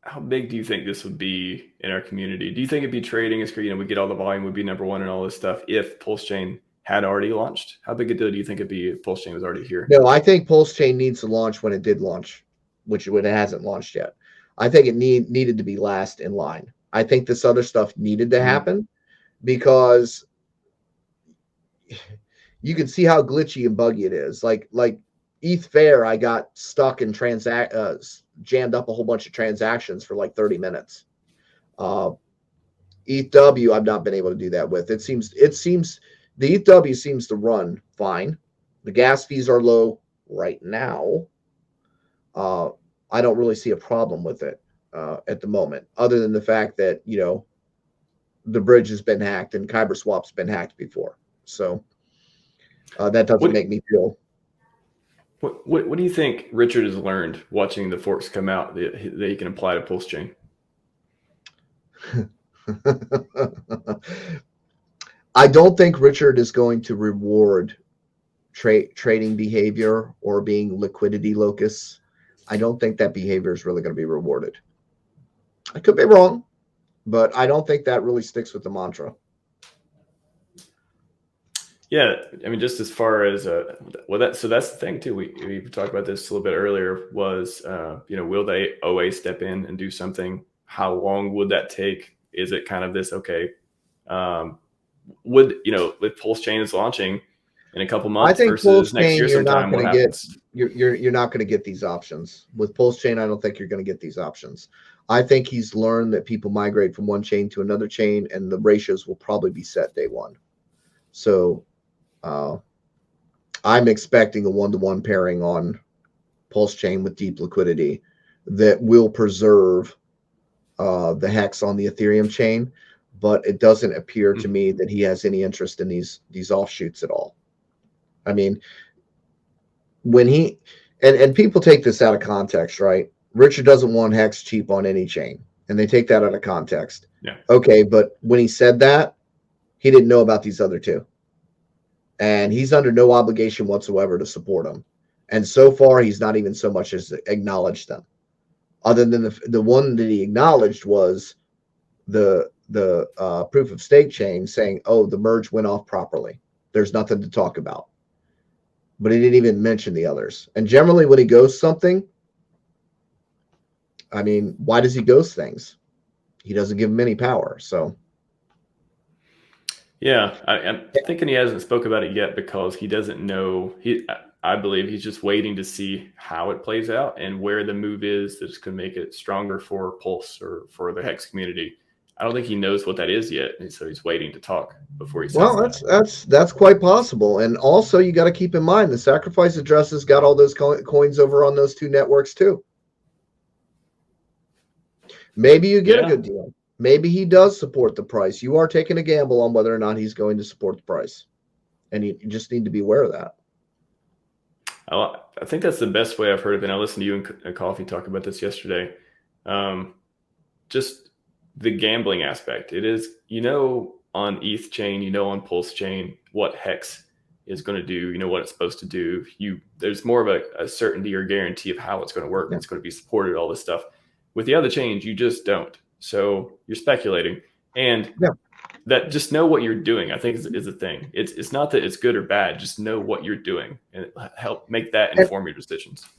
how big do you think this would be in our community? Do you think it'd be trading? We get all the volume, would be number one and all this stuff if PulseChain had already launched? How big a deal do you think it'd be if PulseChain was already here? No, I think PulseChain needs to launch when it did launch, when it hasn't launched yet. I think it needed to be last in line. I think this other stuff needed to happen because you can see how glitchy and buggy it is. Like ETH Fair, I got stuck and jammed up a whole bunch of transactions for like 30 minutes. ETHW, I've not been able to do that with. It seems the ETHW seems to run fine. The gas fees are low right now. I don't really see a problem with it at the moment, other than the fact that, the bridge has been hacked and Kyber Swap's been hacked before. So that doesn't make me feel. What do you think Richard has learned watching the forks come out that he can apply to PulseChain? I don't think Richard is going to reward trading behavior or being liquidity locus. I don't think that behavior is really going to be rewarded. I could be wrong, but I don't think that really sticks with the mantra. Yeah, I mean, just as far as so that's the thing too. We talked about this a little bit earlier. Was will the OA step in and do something? How long would that take? Is it kind of this with PulseChain is launching in a couple months versus next year sometime? What happens? You're not going to get these options with PulseChain. I don't think you're going to get these options. I think he's learned that people migrate from one chain to another chain, and the ratios will probably be set day one. So I'm expecting a 1-to-1 pairing on PulseChain with deep liquidity that will preserve the hex on the Ethereum chain, but it doesn't appear to me that he has any interest in these offshoots at all. I mean, when he and people take this out of context, right? Richard doesn't want hex cheap on any chain, and they take that out of context. Yeah. Okay, but when he said that, he didn't know about these other two. And he's under no obligation whatsoever to support them. And so far, he's not even so much as acknowledged them. Other than the one that he acknowledged was the proof of stake chain saying, oh, the merge went off properly. There's nothing to talk about. But he didn't even mention the others. And generally, when he ghosts something, I mean, why does he ghost things? He doesn't give them any power. So. Yeah, I'm thinking he hasn't spoke about it yet because he doesn't know. I believe he's just waiting to see how it plays out and where the move is that's going to make it stronger for Pulse or for the Hex community. I don't think he knows what that is yet, and so he's waiting to talk before he says that. That's quite possible. And also, you got to keep in mind the sacrifice addresses got all those coins over on those two networks too. Maybe you get a good deal. Maybe he does support the price. You are taking a gamble on whether or not he's going to support the price. And you just need to be aware of that. I think that's the best way I've heard of it. And I listened to you and Coffee talk about this yesterday. Just the gambling aspect. It is, on ETH chain, on Pulse chain, what Hex is going to do, what it's supposed to do. There's more of a certainty or guarantee of how it's going to work. Yeah. It's going to be supported, all this stuff. With the other chains, you just don't. So you're speculating, and that just know what you're doing, I think is the thing. It's not that it's good or bad. Just know what you're doing and help make that inform your decisions.